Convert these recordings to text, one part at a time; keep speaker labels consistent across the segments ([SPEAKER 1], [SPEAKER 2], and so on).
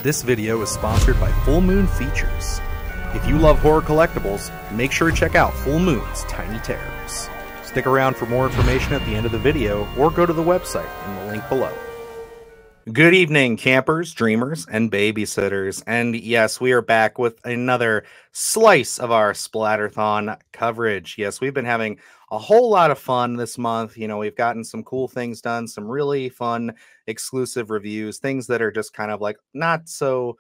[SPEAKER 1] This video is sponsored by Full Moon Features. If you love horror collectibles, make sure to check out Full Moon's Tiny Terrors. Stick around for more information at the end of the video, or go to the website in the link below. Good evening, campers, dreamers, and babysitters. And yes, we are back with another slice of our Splatterthon coverage. Yes, we've been having a whole lot of fun this month. You know, we've gotten some cool things done, some really fun exclusive reviews, things that are just kind of like not so,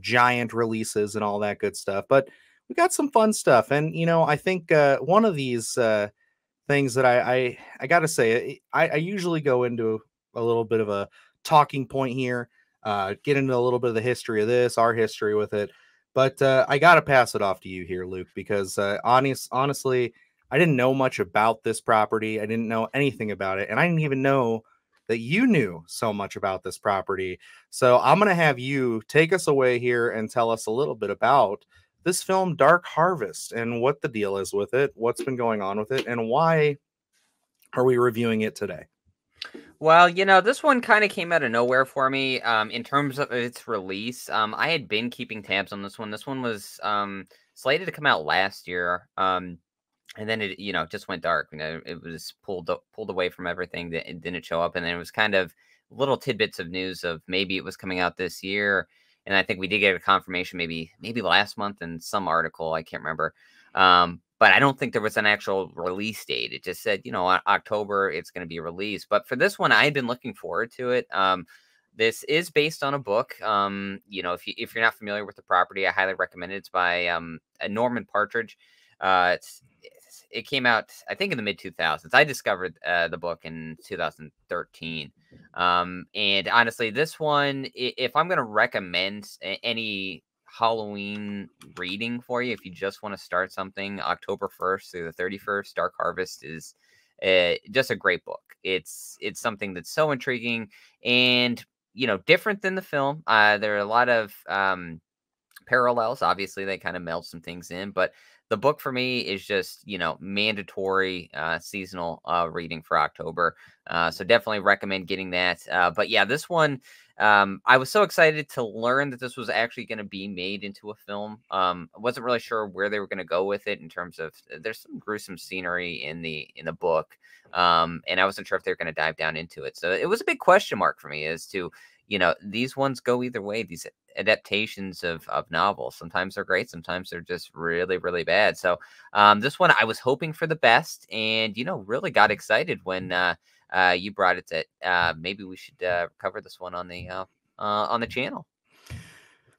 [SPEAKER 1] giant releases and all that good stuff. But we got some fun stuff. And, I think one of these things that I got to say, I usually go into a little bit of a talking point here, get into a little bit of the history of this, our history with it. But I got to pass it off to you here, Luke, because honestly, I didn't know much about this property. I didn't know anything about it. And I didn't even know that you knew so much about this property. So I'm going to have you take us away here and tell us a little bit about this film, Dark Harvest, and what the deal is with it, what's been going on with it, and why are we reviewing it today?
[SPEAKER 2] Well, this one kind of came out of nowhere for me in terms of its release. I had been keeping tabs on this one. This one was slated to come out last year. And then it, just went dark. It was pulled away from everything. That it didn't show up. And then it was kind of little tidbits of news of maybe it was coming out this year. And I think we did get a confirmation maybe last month in some article. I can't remember. But I don't think there was an actual release date. It just said, October, it's going to be released. But for this one, I had been looking forward to it. This is based on a book. If you're not familiar with the property, I highly recommend it. It's by Norman Partridge. It came out, I think, in the mid-2000s. I discovered the book in 2013. And honestly, this one, if I'm going to recommend any Halloween reading for you, if you just want to start something, October 1st through the 31st, Dark Harvest is just a great book. It's something that's so intriguing and, different than the film. There are a lot of parallels. Obviously, they kind of meld some things in, but the book for me is just, mandatory seasonal reading for October. So definitely recommend getting that. But yeah, this one, I was so excited to learn that this was actually going to be made into a film. I wasn't really sure where they were going to go with it in terms of there's some gruesome scenery in the book. And I wasn't sure if they were going to dive down into it. So it was a big question mark for me as to, these ones go either way. These adaptations of novels, sometimes they're great, sometimes they're just really, really bad. So this one, I was hoping for the best, and really got excited when you brought it that maybe we should cover this one on the channel.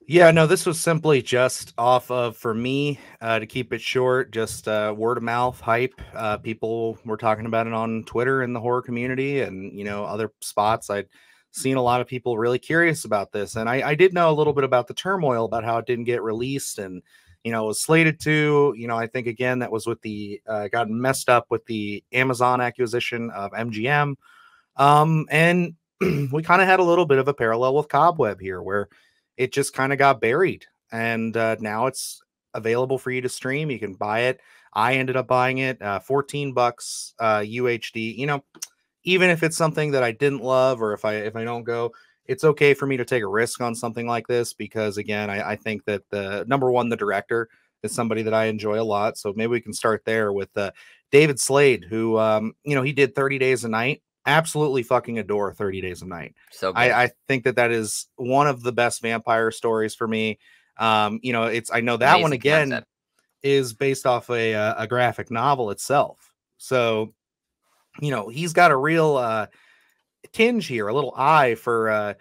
[SPEAKER 1] Yeah, no, this was simply just off of, for me, to keep it short, just word of mouth hype. People were talking about it on Twitter in the horror community and, other spots. I'd seen a lot of people really curious about this. And I did know a little bit about the turmoil about how it didn't get released and, it was slated to, I think, again, that was with the, got messed up with the Amazon acquisition of MGM. And we kind of had a little bit of a parallel with Cobweb here where it just kind of got buried. And now it's available for you to stream. You can buy it. I ended up buying it, $14 UHD, even if it's something that I didn't love, or if I don't go, it's okay for me to take a risk on something like this, because again, I think that the number one, the director is somebody that I enjoy a lot. So maybe we can start there with David Slade, who, he did 30 Days a Night. Absolutely fucking adore 30 Days a Night.
[SPEAKER 2] So good.
[SPEAKER 1] I think that is one of the best vampire stories for me. I know that amazing one again concept. Is based off a graphic novel itself. So, he's got a real tinge here, a little eye for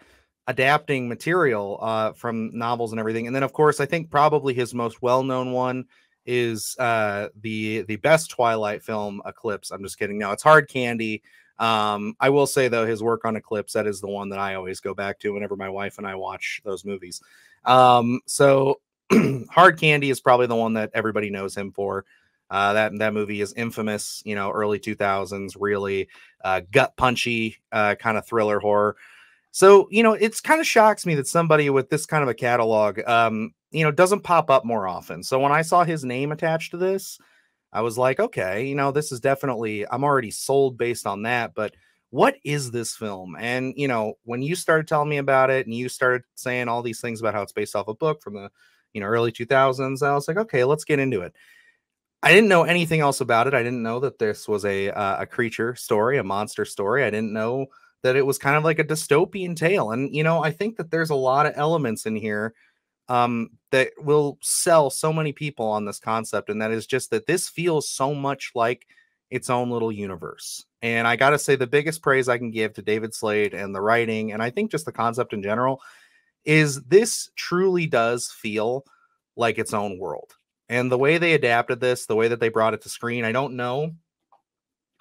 [SPEAKER 1] adapting material from novels and everything. And then, of course, I think probably his most well-known one is the best Twilight film, Eclipse. I'm just kidding. No, it's Hard Candy. I will say, though, his work on Eclipse, that is the one that I always go back to whenever my wife and I watch those movies. So Hard Candy is probably the one that everybody knows him for. That movie is infamous, early 2000s, really gut punchy kind of thriller horror. So, it's kind of shocks me that somebody with this kind of a catalog, doesn't pop up more often. So when I saw his name attached to this, I was like, okay, this is definitely, I'm already sold based on that. But what is this film? And, you know, when you started telling me about it and you started saying all these things about how it's based off a book from the, you know, early 2000s, I was like, okay, let's get into it. I didn't know anything else about it. I didn't know that this was a creature story, a monster story. I didn't know that it was kind of like a dystopian tale. And, you know, I think that there's a lot of elements in here that will sell so many people on this concept. And that is just that this feels so much like its own little universe. And I got to say, the biggest praise I can give to David Slade and the writing, and I think just the concept in general, is this truly does feel like its own world. And the way they adapted this, the way that they brought it to screen, I don't know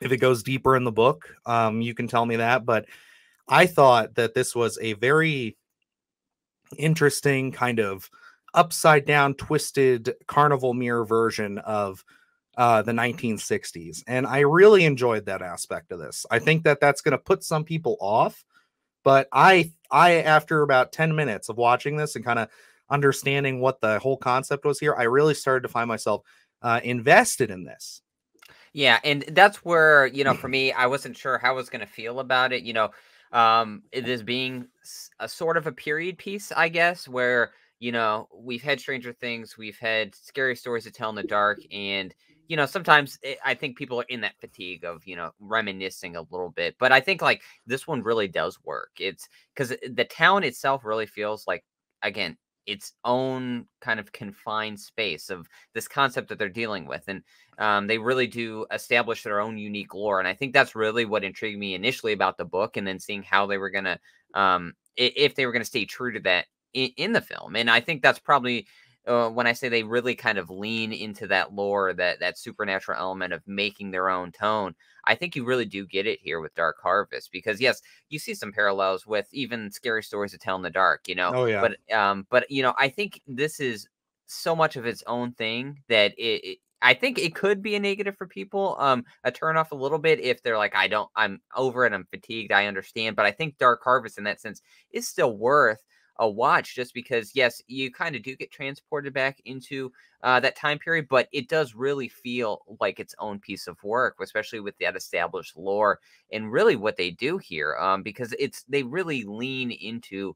[SPEAKER 1] if it goes deeper in the book. You can tell me that, but I thought that this was a very interesting kind of upside down, twisted carnival mirror version of the 1960s. And I really enjoyed that aspect of this. I think that that's going to put some people off, but after about 10 minutes of watching this and kind of understanding what the whole concept was here, I really started to find myself invested in this.
[SPEAKER 2] Yeah, and that's where, you know, for me, I wasn't sure how I was going to feel about it. You know, it is being a sort of a period piece, I guess, where, you know, we've had Stranger Things, we've had scary stories to tell in the dark, and, you know, sometimes I think people are in that fatigue of, you know, reminiscing a little bit. But I think like this one really does work. It's because the town itself really feels like, again, its own kind of confined space of this concept that they're dealing with. And they really do establish their own unique lore. And I think that's really what intrigued me initially about the book, and then seeing how they were going to, if they were going to stay true to that in the film. And I think that's probably when I say they really kind of lean into that lore, that supernatural element of making their own tone. I think you really do get it here with Dark Harvest, because yes, you see some parallels with even Scary Stories to Tell in the Dark, you know.
[SPEAKER 1] Oh yeah.
[SPEAKER 2] But you know, I think this is so much of its own thing that I think it could be a negative for people, a turn off a little bit if they're like, I'm over it, I'm fatigued, I understand. But I think Dark Harvest in that sense is still worth a watch, just because yes, you kind of do get transported back into that time period, but it does really feel like its own piece of work, especially with that established lore and really what they do here, because they really lean into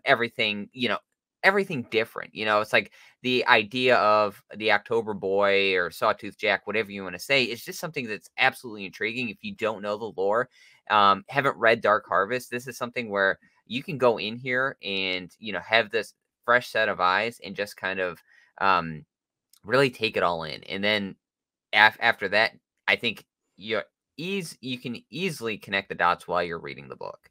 [SPEAKER 2] everything, you know, everything different. You know, it's like the idea of the October Boy or Sawtooth Jack, whatever you want to say, is just something that's absolutely intriguing. If you don't know the lore, haven't read Dark Harvest, this is something where you can go in here and, you know, have this fresh set of eyes and just kind of really take it all in. And then after that, I think you can easily connect the dots while you're reading the book.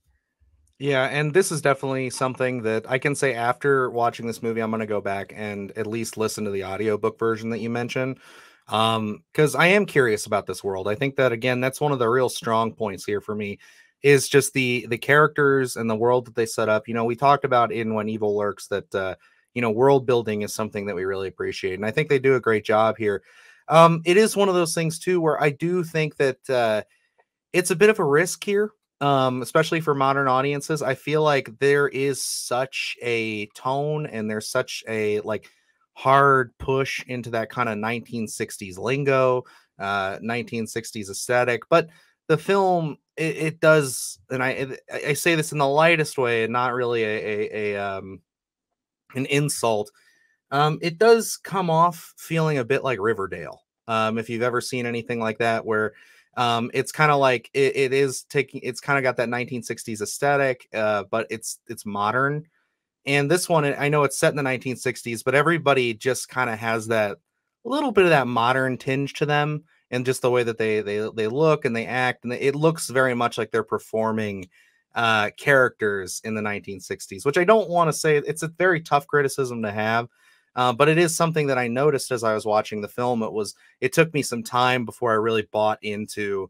[SPEAKER 1] Yeah, and this is definitely something that I can say after watching this movie, I'm going to go back and at least listen to the audiobook version that you mentioned. Because I am curious about this world. I think that again, that's one of the real strong points here for me, is just the characters and the world that they set up. You know, we talked about in When Evil Lurks that you know, world building is something that we really appreciate. And I think they do a great job here. It is one of those things too where I do think that it's a bit of a risk here, especially for modern audiences. I feel like there is such a tone and there's such a like hard push into that kind of 1960s lingo, 1960s aesthetic. But the film, it does, and I say this in the lightest way and not really an insult. It does come off feeling a bit like Riverdale. If you've ever seen anything like that, where it's kind of like it's kind of got that 1960s aesthetic, but it's modern. And this one, I know it's set in the 1960s, but everybody just kind of has that little bit of that modern tinge to them, and just the way that they look and they act, and it looks very much like they're performing characters in the 1960s, which I don't want to say, it's a very tough criticism to have. But it is something that I noticed as I was watching the film. It took me some time before I really bought into,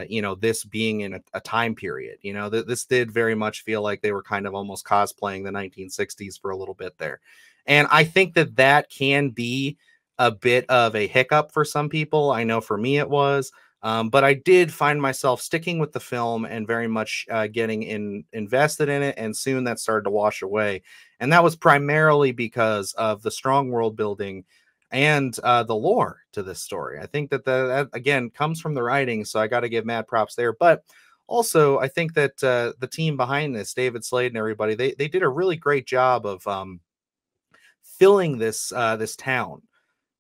[SPEAKER 1] you know, this being in a time period. You know, this did very much feel like they were kind of almost cosplaying the 1960s for a little bit there. And I think that that can be a bit of a hiccup for some people. I know for me it was. But I did find myself sticking with the film and very much getting invested in it. And soon that started to wash away. And that was primarily because of the strong world building and the lore to this story. I think that again, comes from the writing. So I got to give mad props there. But also, I think that the team behind this, David Slade and everybody, they did a really great job of filling this town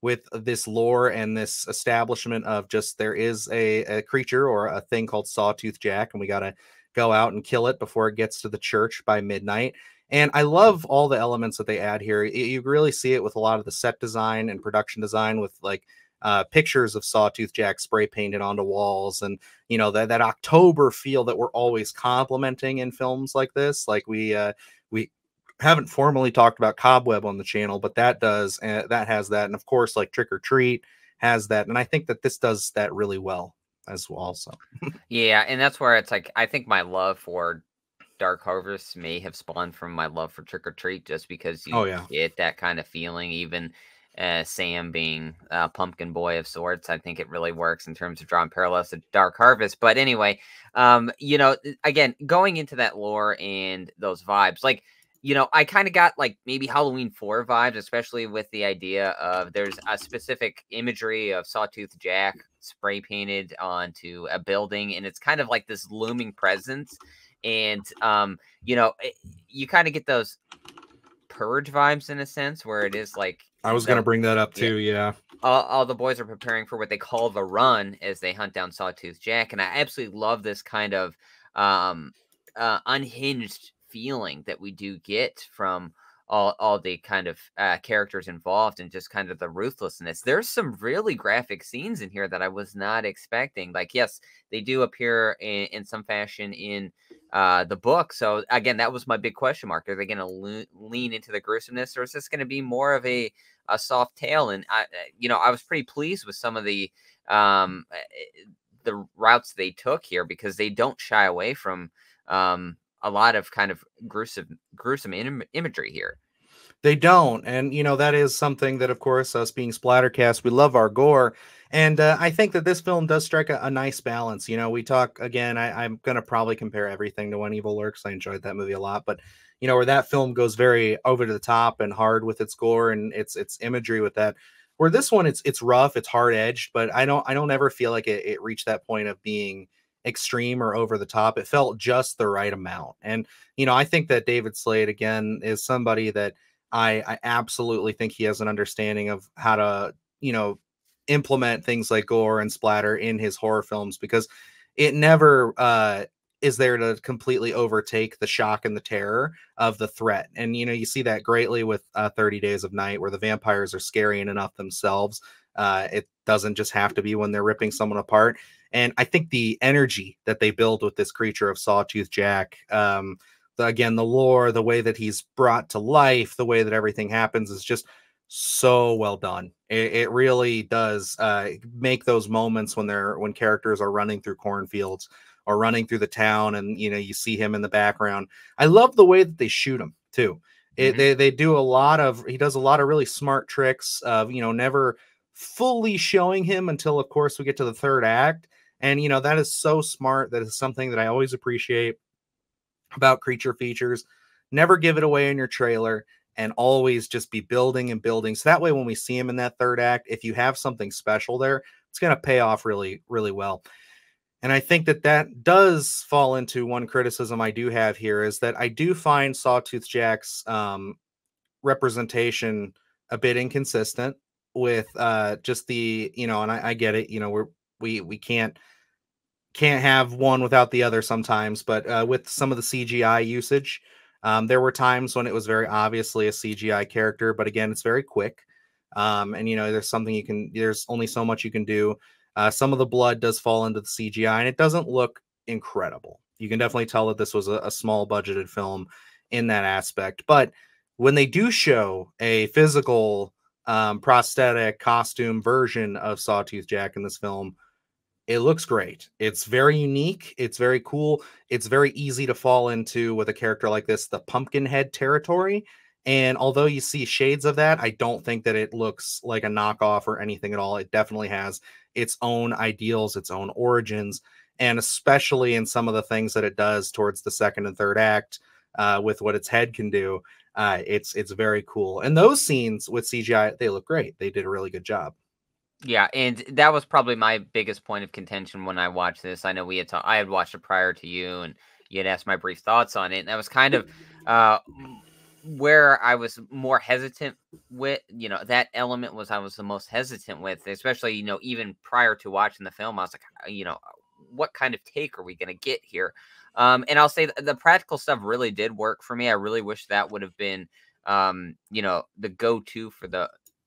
[SPEAKER 1] with this lore and this establishment of just there is a creature or a thing called Sawtooth Jack, and we got to go out and kill it before it gets to the church by midnight. And I love all the elements that they add here. You really see it with a lot of the set design and production design with like pictures of Sawtooth Jack spray painted onto walls, and that October feel that we're always complimenting in films like this. Like we haven't formally talked about Cobweb on the channel, but that does, that has that. And of course, like Trick or Treat has that. And I think that this does that really well as well. Also,
[SPEAKER 2] Yeah, and that's where it's like, I think my love for Dark Harvest may have spawned from my love for Trick or Treat, just because you
[SPEAKER 1] oh yeah,
[SPEAKER 2] get that kind of feeling. Even Sam being a pumpkin boy of sorts, I think it really works in terms of drawing parallels to Dark Harvest. But anyway, again, going into that lore and those vibes, like, I kind of got like maybe Halloween 4 vibes, especially with the idea of there's a specific imagery of Sawtooth Jack spray painted onto a building, and it's kind of like this looming presence. And you kind of get those Purge vibes in a sense, where it is like
[SPEAKER 1] I was going to bring that up too. Yeah.
[SPEAKER 2] All the boys are preparing for what they call the run as they hunt down Sawtooth Jack, and I absolutely love this kind of unhinged feeling that we do get from all the kind of characters involved, and just kind of the ruthlessness. There's some really graphic scenes in here that I was not expecting. Like, yes, they do appear in some fashion in the book. So again, that was my big question mark. Are they going to lean into the gruesomeness, or is this going to be more of a soft tale? And I was pretty pleased with some of the routes they took here, because they don't shy away from a lot of kind of gruesome imagery here.
[SPEAKER 1] They don't. And, that is something that, of course, us being Splattercast, we love our gore. And I think that this film does strike a nice balance. We talk, again, I'm going to probably compare everything to When Evil Lurks. I enjoyed that movie a lot. But, where that film goes very over to the top and hard with its gore and its imagery with that. Where this one, it's rough, it's hard edged, but I don't ever feel like it reached that point of being extreme or over the top. It felt just the right amount. And, I think that David Slade, again, is somebody that I absolutely think he has an understanding of how to, implement things like gore and splatter in his horror films, because it never is there to completely overtake the shock and the terror of the threat. And, you see that greatly with 30 Days of Night, where the vampires are scary enough themselves. It doesn't just have to be when they're ripping someone apart. And I think the energy that they build with this creature of Sawtooth Jack, again, the lore, the way that he's brought to life, the way that everything happens is just so well done. It really does make those moments when characters are running through cornfields or running through the town, and you see him in the background. I love the way that they shoot him too. They do he does a lot of really smart tricks of never fully showing him until, of course, we get to the third act. And that is so smart. That is something that I always appreciate about creature features. Never give it away in your trailer, and always just be building and building. So that way, when we see him in that third act, if you have something special there, it's going to pay off really, really well. And I think that does fall into one criticism I do have here, is that I do find Sawtooth Jack's representation a bit inconsistent with just the, and I get it, we can't have one without the other sometimes, but with some of the CGI usage, there were times when it was very obviously a CGI character, but again, it's very quick. And there's only so much you can do. Some of the blood does fall into the CGI, and it doesn't look incredible. You can definitely tell that this was a small budgeted film in that aspect. But when they do show a physical prosthetic costume version of Sawtooth Jack in this film, it looks great. It's very unique. It's very cool. It's very easy to fall into with a character like this, the pumpkin head territory. And although you see shades of that, I don't think that it looks like a knockoff or anything at all. It definitely has its own ideals, its own origins, and especially in some of the things that it does towards the second and third act with what its head can do. It's very cool. And those scenes with CGI, they look great. They did a really good job.
[SPEAKER 2] Yeah, and that was probably my biggest point of contention when I watched this. I know I had watched it prior to you, and you had asked my brief thoughts on it, and that was kind of where I was more hesitant with. That element was I was the most hesitant with, especially even prior to watching the film. I was like, what kind of take are we going to get here? And I'll say the practical stuff really did work for me. I really wish that would have been the go-to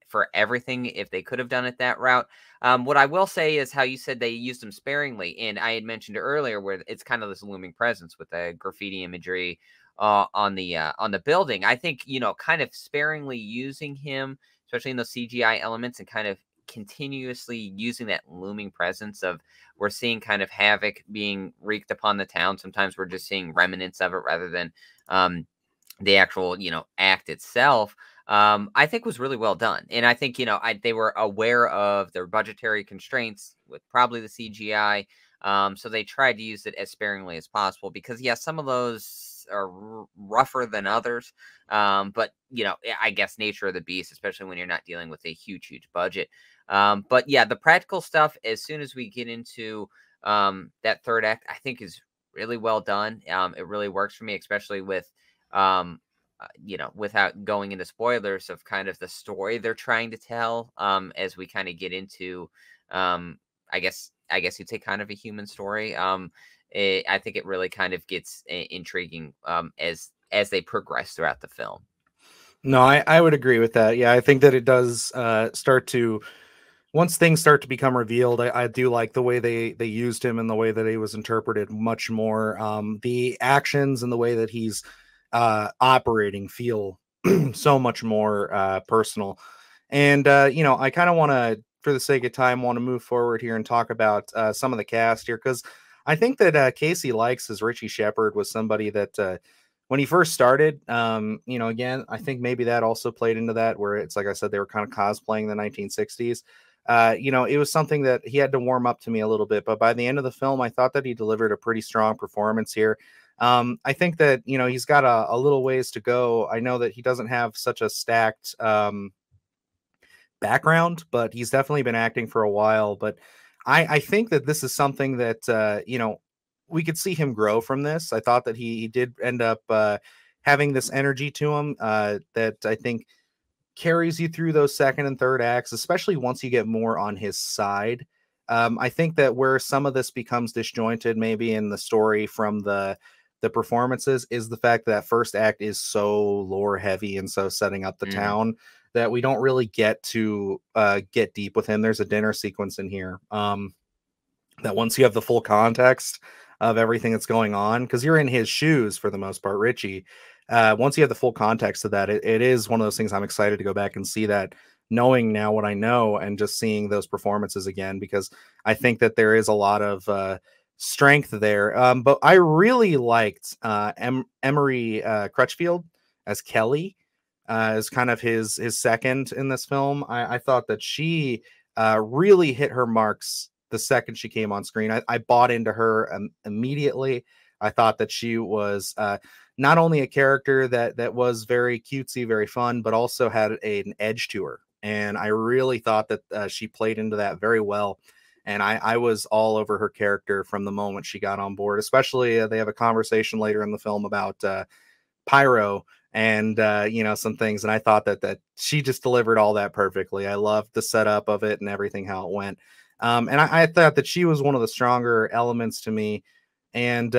[SPEAKER 2] for everything if they could have done it that route. What I will say is how you said they used them sparingly, and I had mentioned earlier where it's kind of this looming presence with the graffiti imagery on the building. I think kind of sparingly using him, especially in those CGI elements, and kind of continuously using that looming presence of we're seeing kind of havoc being wreaked upon the town. Sometimes we're just seeing remnants of it rather than the actual act itself. I think was really well done. And I think, they were aware of their budgetary constraints with probably the CGI. So they tried to use it as sparingly as possible because, yeah, some of those are rougher than others. But, I guess nature of the beast, especially when you're not dealing with a huge budget. But yeah, the practical stuff, as soon as we get into that third act, I think is really well done. It really works for me, especially with without going into spoilers of kind of the story they're trying to tell, as we kind of get into, I guess you'd say kind of a human story. I think it really kind of gets intriguing, as they progress throughout the film.
[SPEAKER 1] No, I would agree with that. Yeah, I think that it does start to once things start to become revealed. I do like the way they used him and the way that he was interpreted much more. The actions and the way that he's operating feel so much more personal. And I kind of want to, for the sake of time, want to move forward here and talk about some of the cast here because I think that Casey Likes as Richie Shepherd was somebody that when he first started, again, I think maybe that also played into that, where it's like I said, they were kind of cosplaying the 1960s. It was something that he had to warm up to me a little bit, but by the end of the film, I thought that he delivered a pretty strong performance here. I think that, he's got a little ways to go. I know that he doesn't have such a stacked background, but he's definitely been acting for a while. But I think that this is something that, we could see him grow from this. I thought that he did end up having this energy to him that I think carries you through those second and third acts, especially once you get more on his side. I think that where some of this becomes disjointed, maybe in the story from the performances, is the fact that first act is so lore heavy and so setting up the town that we don't really get to get deep with him. There's a dinner sequence in here that once you have the full context of everything that's going on, because you're in his shoes for the most part, Richie. Once you have the full context of that, it is one of those things I'm excited to go back and see that, knowing now what I know and just seeing those performances again, because I think that there is a lot of strength there. But I really liked Emery Crutchfield as Kelly, as kind of his second in this film. I thought that she really hit her marks the second she came on screen. I bought into her immediately. I thought that she was not only a character that was very cutesy, very fun, but also had an edge to her. And I really thought that she played into that very well. And I was all over her character from the moment she got on board, especially they have a conversation later in the film about Pyro and some things. And I thought that she just delivered all that perfectly. I loved the setup of it and everything, how it went. And I thought that she was one of the stronger elements to me. And,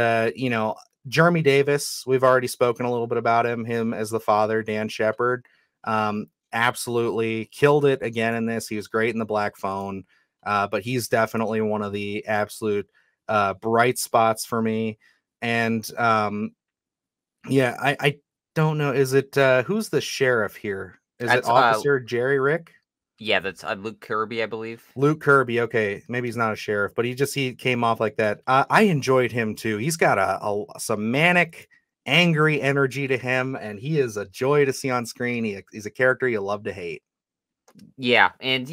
[SPEAKER 1] Jeremy Davis, we've already spoken a little bit about him as the father, Dan Shepard, absolutely killed it again in this. He was great in The Black Phone, but he's definitely one of the absolute bright spots for me. And yeah, I don't know. Is it who's the sheriff here? Is it
[SPEAKER 2] That's
[SPEAKER 1] Officer Jerry Rick?
[SPEAKER 2] yeah, that's Luke Kirby, I believe.
[SPEAKER 1] Luke Kirby. Okay, maybe he's not a sheriff, but he came off like that. I enjoyed him too. He's got some manic, angry energy to him, and he is a joy to see on screen. He's a character you love to hate.
[SPEAKER 2] Yeah, and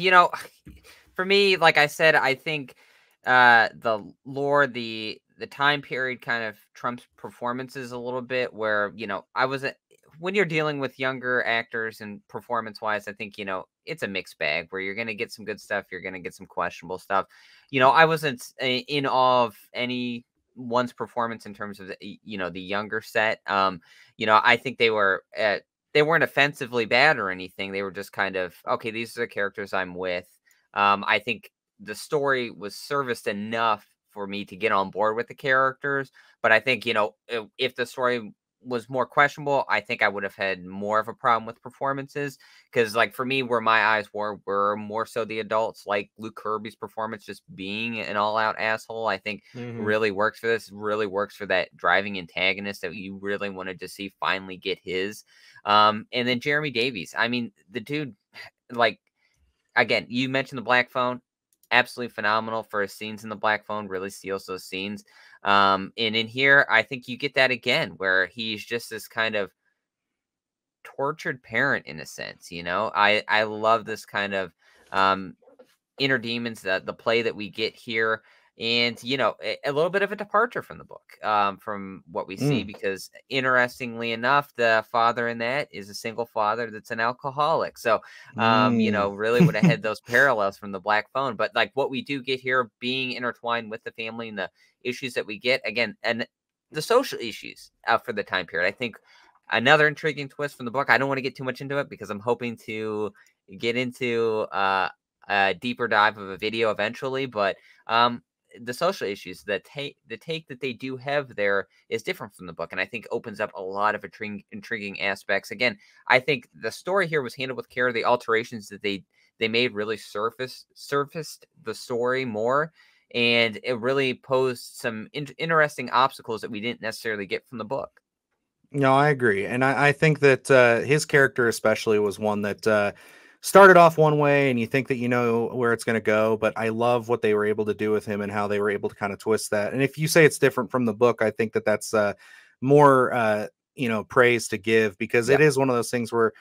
[SPEAKER 2] for me, like I said, I think the lore, the time period kind of trumps performances a little bit. Where when you're dealing with younger actors and performance wise, I think, it's a mixed bag where you're going to get some good stuff. You're going to get some questionable stuff. I wasn't in awe of any one's performance in terms of the younger set. I think they weren't offensively bad or anything. They were just kind of, okay, these are the characters I'm with. I think the story was serviced enough for me to get on board with the characters. But I think, if the story was more questionable, I think I would have had more of a problem with performances. Because, like, for me, where my eyes were more so the adults, like Luke Kirby's performance, just being an all-out asshole, I think
[SPEAKER 1] Hmm.
[SPEAKER 2] really works for this. Really works for that driving antagonist that you really wanted to see finally get his. And then Jeremy Davies. I mean, the dude, like, again, you mentioned the Black Phone. Absolutely phenomenal for his scenes in the Black Phone. Really steals those scenes. And in here, I think you get that again, where he's just this kind of tortured parent in a sense. I love this kind of um, inner demons, the play that we get here, and a little bit of a departure from the book, from what we see,
[SPEAKER 1] Mm.
[SPEAKER 2] because interestingly enough, the father in that is a single father that's an alcoholic. So
[SPEAKER 1] Mm.
[SPEAKER 2] really would have had those parallels from the Black Phone. But like what we do get here, being intertwined with the family and the issues that we get again, and the social issues for the time period, I think another intriguing twist from the book. I don't want to get too much into it because I'm hoping to get into a deeper dive of a video eventually. But the social issues, the take that they do have there is different from the book, and I think opens up a lot of intriguing aspects. Again, I think the story here was handled with care. The alterations that they made really surfaced the story more, and it really posed some interesting obstacles that we didn't necessarily get from the book.
[SPEAKER 1] No, I agree. And I think that his character especially was one that started off one way and you think that you know where it's going to go. But I love what they were able to do with him and how they were able to kind of twist that. And if you say it's different from the book, I think that that's more, praise to give, because it
[SPEAKER 2] Yeah.
[SPEAKER 1] is one of those things where,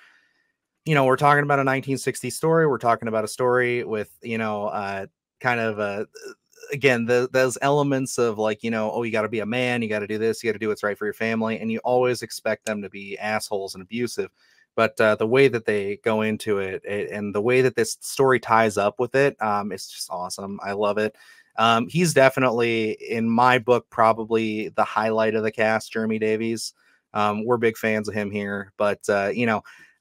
[SPEAKER 1] we're talking about a 1960s story. We're talking about a story with, kind of again those elements of, like, oh, you got to be a man, you got to do this, you got to do what's right for your family, and you always expect them to be assholes and abusive. But the way that they go into it, and the way that this story ties up with it, it's just awesome. I love it. He's definitely, in my book, probably the highlight of the cast, Jeremy Davies. We're big fans of him here, but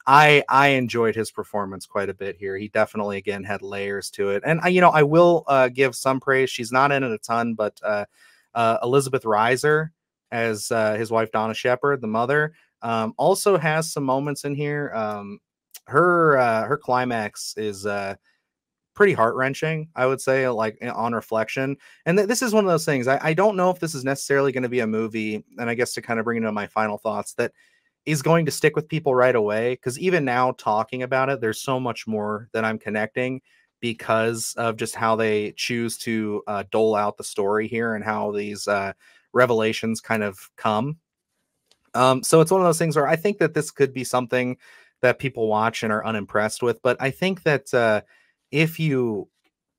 [SPEAKER 1] I enjoyed his performance quite a bit here. He definitely, again, had layers to it. And I will give some praise. She's not in it a ton, but Elizabeth Reiser as his wife Donna Shepard, the mother, also has some moments in here. Her climax is pretty heart wrenching, I would say, like, on reflection. And this is one of those things. I don't know if this is necessarily going to be a movie, and I guess to kind of bring into my final thoughts, that is going to stick with people right away. Because even now, talking about it, there's so much more that I'm connecting because of just how they choose to dole out the story here and how these revelations kind of come. So it's one of those things where I think that this could be something that people watch and are unimpressed with. But I think that if you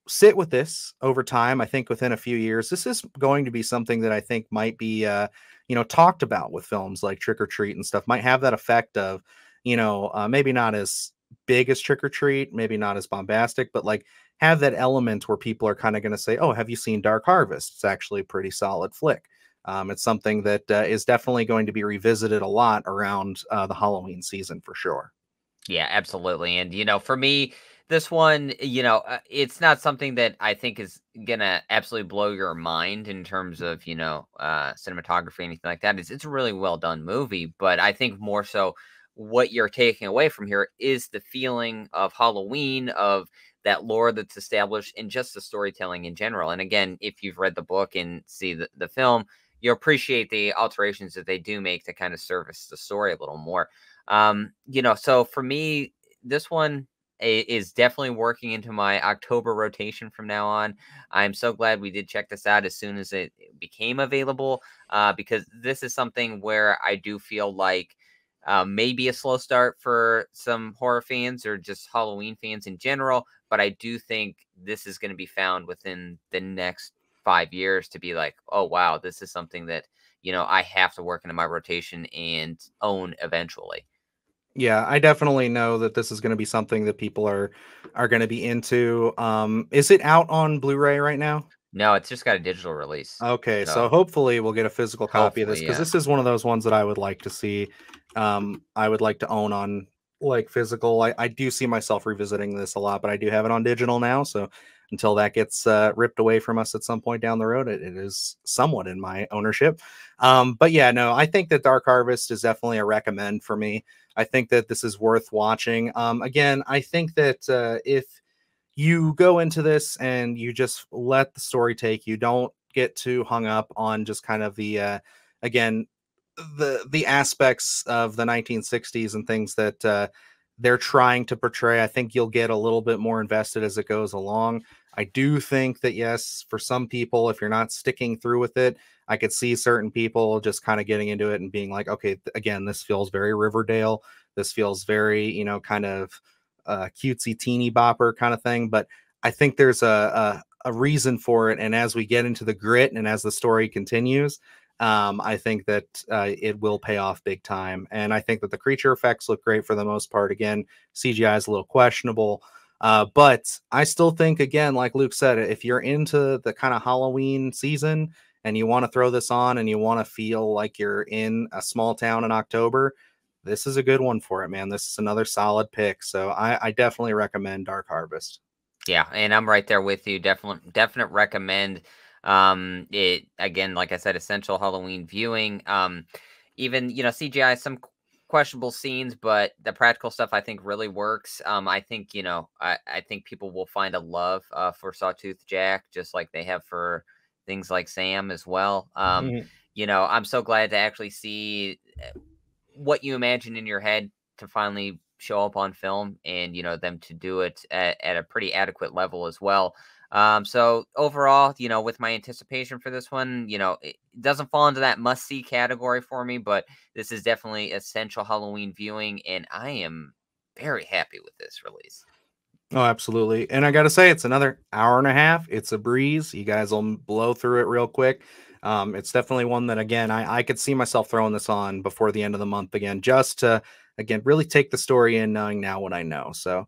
[SPEAKER 1] sit with this over time, I think within a few years, this is going to be something that I think might be, talked about with films like Trick or Treat and stuff. Might have that effect of, maybe not as big as Trick or Treat, maybe not as bombastic, but like have that element where people are kind of going to say, "Oh, have you seen Dark Harvest? It's actually a pretty solid flick." It's something that is definitely going to be revisited a lot around the Halloween season for sure.
[SPEAKER 2] Yeah, absolutely. And for me, this one, it's not something that I think is gonna absolutely blow your mind in terms of cinematography, anything like that. It's a really well done movie, but I think more so what you're taking away from here is the feeling of Halloween, of that lore that's established, and just the storytelling in general. And again, if you've read the book and see the film, you appreciate the alterations that they do make to kind of service the story a little more. So for me, this one is definitely working into my October rotation from now on. I'm so glad we did check this out as soon as it became available, because this is something where I do feel like maybe a slow start for some horror fans or just Halloween fans in general. But I do think this is going to be found within the next 5 years to be like, oh, wow, this is something that, I have to work into my rotation and own eventually.
[SPEAKER 1] Yeah, I definitely know that this is going to be something that people are going to be into. Is it out on Blu-ray right now?
[SPEAKER 2] No, it's just got a digital release.
[SPEAKER 1] Okay, so
[SPEAKER 2] So
[SPEAKER 1] hopefully we'll get a physical copy of this
[SPEAKER 2] hopefully,
[SPEAKER 1] because
[SPEAKER 2] yeah.
[SPEAKER 1] this is one of those ones that I would like to see. I would like to own on like physical. I do see myself revisiting this a lot, but I do have it on digital now. So until that gets ripped away from us at some point down the road, it is somewhat in my ownership. But yeah, no, I think that Dark Harvest is definitely a recommend for me. I think that this is worth watching. Again, I think that if you go into this and you just let the story take you, don't get too hung up on just kind of the again the aspects of the 1960s and things that they're trying to portray. I think you'll get a little bit more invested as it goes along. I do think that yes, for some people, if you're not sticking through with it, I could see certain people just kind of getting into it and being like, okay, again, this feels very Riverdale. This feels very, kind of cutesy teeny bopper kind of thing. But I think there's a reason for it. And as we get into the grit and as the story continues, I think that it will pay off big time. And I think that the creature effects look great for the most part. Again, CGI is a little questionable. But I still think, again, like Luke said, if you're into the kind of Halloween season and you want to throw this on and you want to feel like you're in a small town in October, this is a good one for it, man. This is another solid pick. So I definitely recommend Dark Harvest.
[SPEAKER 2] Yeah, and I'm right there with you. Definite recommend. It again, like I said, essential Halloween viewing. Even CGI some questionable scenes, but the practical stuff I think really works. I think I think people will find a love for Sawtooth Jack, just like they have for things like Sam as well.
[SPEAKER 1] Mhm.
[SPEAKER 2] I'm so glad to actually see what you imagine in your head to finally show up on film, and them to do it at a pretty adequate level as well. So overall, with my anticipation for this one, it doesn't fall into that must see category for me, but this is definitely essential Halloween viewing, and I am very happy with this release.
[SPEAKER 1] Oh, absolutely. And I got to say, it's another hour and a half. It's a breeze. You guys will blow through it real quick. It's definitely one that, again, I could see myself throwing this on before the end of the month again, just to, again, really take the story in, knowing now what I know. So,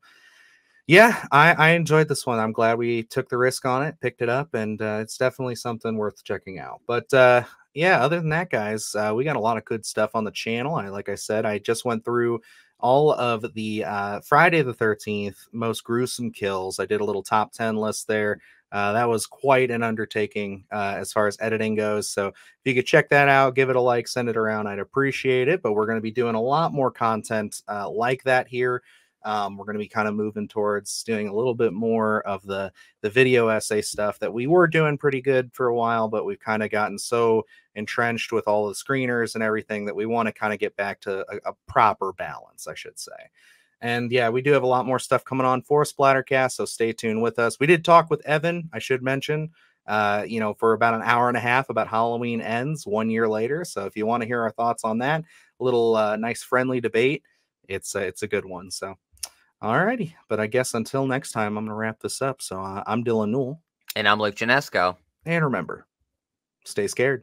[SPEAKER 1] yeah, I enjoyed this one. I'm glad we took the risk on it, picked it up, and it's definitely something worth checking out. But yeah, other than that, guys, we got a lot of good stuff on the channel. Like I said, I just went through all of the Friday the 13th most gruesome kills. I did a little top 10 list there. That was quite an undertaking as far as editing goes. So if you could check that out, give it a like, send it around, I'd appreciate it. But we're going to be doing a lot more content like that here. We're going to be kind of moving towards doing a little bit more of the video essay stuff that we were doing pretty good for a while, but we've kind of gotten so entrenched with all the screeners and everything that we want to kind of get back to a proper balance, I should say. And yeah, we do have a lot more stuff coming on for Splattercast, so stay tuned with us. We did talk with Evan, I should mention, for about an hour and a half about Halloween Ends 1 year later. So if you want to hear our thoughts on that, a little nice friendly debate, it's a good one. So alrighty, but I guess until next time, I'm gonna wrap this up. So I'm Dylan Newell,
[SPEAKER 2] And I'm Luke Janesco.
[SPEAKER 1] and remember, stay scared.